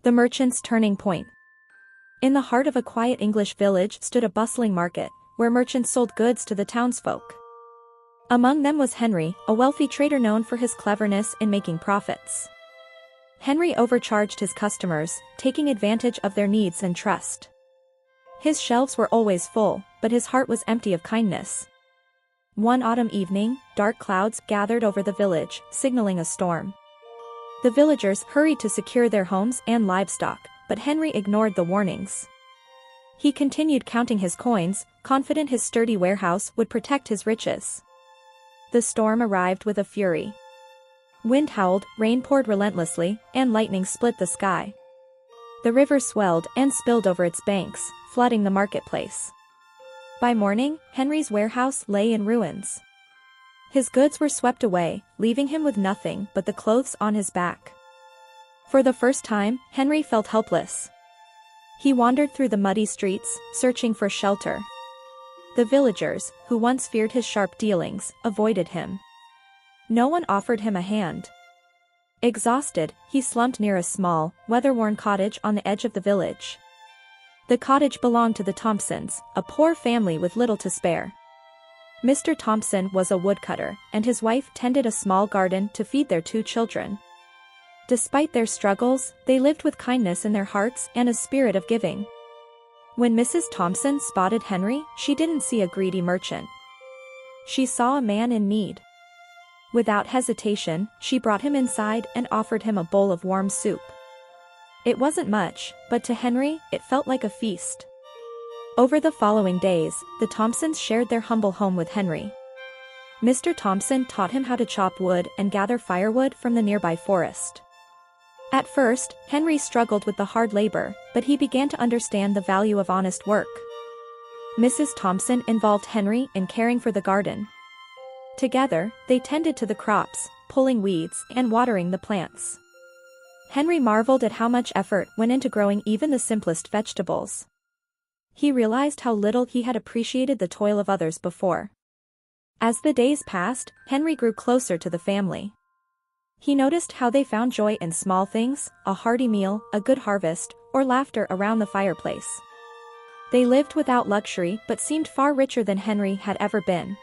The merchant's turning point. In the heart of a quiet English village stood a bustling market, where merchants sold goods to the townsfolk. Among them was Henry, a wealthy trader known for his cleverness in making profits. Henry overcharged his customers, taking advantage of their needs and trust. His shelves were always full, but his heart was empty of kindness. One autumn evening, dark clouds gathered over the village, signaling a storm. The villagers hurried to secure their homes and livestock, but Henry ignored the warnings. He continued counting his coins, confident his sturdy warehouse would protect his riches. The storm arrived with a fury. Wind howled, rain poured relentlessly, and lightning split the sky. The river swelled and spilled over its banks, flooding the marketplace. By morning, Henry's warehouse lay in ruins. His goods were swept away, leaving him with nothing but the clothes on his back. For the first time, Henry felt helpless. He wandered through the muddy streets, searching for shelter. The villagers, who once feared his sharp dealings, avoided him. No one offered him a hand. Exhausted, he slumped near a small, weather-worn cottage on the edge of the village. The cottage belonged to the Thompsons, a poor family with little to spare. Mr. Thompson was a woodcutter, and his wife tended a small garden to feed their 2 children. Despite their struggles, they lived with kindness in their hearts and a spirit of giving. When Mrs. Thompson spotted Henry, she didn't see a greedy merchant. She saw a man in need. Without hesitation, she brought him inside and offered him a bowl of warm soup. It wasn't much, but to Henry, it felt like a feast. Over the following days, the Thompsons shared their humble home with Henry. Mr. Thompson taught him how to chop wood and gather firewood from the nearby forest. At first, Henry struggled with the hard labor, but he began to understand the value of honest work. Mrs. Thompson involved Henry in caring for the garden. Together, they tended to the crops, pulling weeds and watering the plants. Henry marveled at how much effort went into growing even the simplest vegetables. He realized how little he had appreciated the toil of others before. As the days passed, Henry grew closer to the family. He noticed how they found joy in small things, a hearty meal, a good harvest, or laughter around the fireplace. They lived without luxury but seemed far richer than Henry had ever been.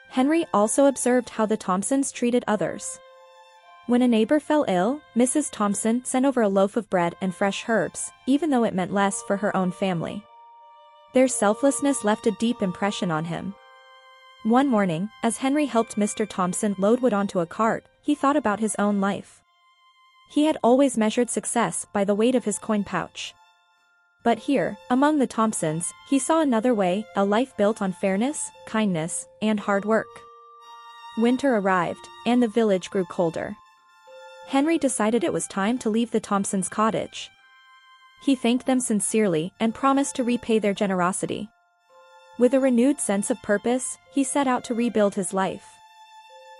Henry also observed how the Thompsons treated others. When a neighbor fell ill, Mrs. Thompson sent over a loaf of bread and fresh herbs, even though it meant less for her own family. Their selflessness left a deep impression on him. One morning, as Henry helped Mr. Thompson load wood onto a cart, he thought about his own life. He had always measured success by the weight of his coin pouch. But here, among the Thompsons, he saw another way, a life built on fairness, kindness, and hard work. Winter arrived, and the village grew colder. Henry decided it was time to leave the Thompsons' cottage. He thanked them sincerely and promised to repay their generosity. With a renewed sense of purpose, he set out to rebuild his life.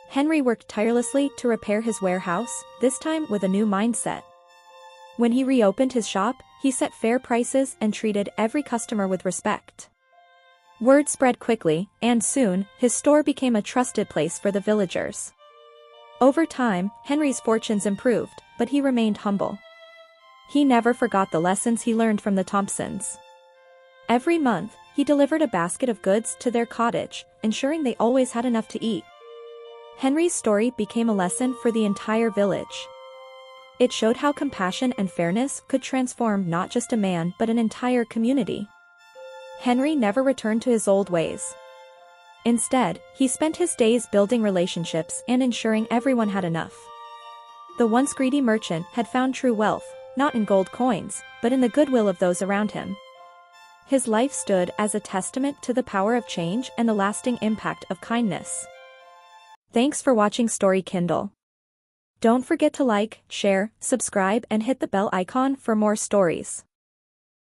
Henry worked tirelessly to repair his warehouse, this time with a new mindset. When he reopened his shop, he set fair prices and treated every customer with respect. Word spread quickly, and soon, his store became a trusted place for the villagers. Over time, Henry's fortunes improved, but he remained humble. He never forgot the lessons he learned from the Thompsons. Every month, he delivered a basket of goods to their cottage, ensuring they always had enough to eat. Henry's story became a lesson for the entire village. It showed how compassion and fairness could transform not just a man but an entire community. Henry never returned to his old ways. Instead, he spent his days building relationships and ensuring everyone had enough. The once greedy merchant had found true wealth, not in gold coins, but in the goodwill of those around him. His life stood as a testament to the power of change and the lasting impact of kindness. Thanks for watching Story Kindle. Don't forget to like, share, subscribe and hit the bell icon for more stories.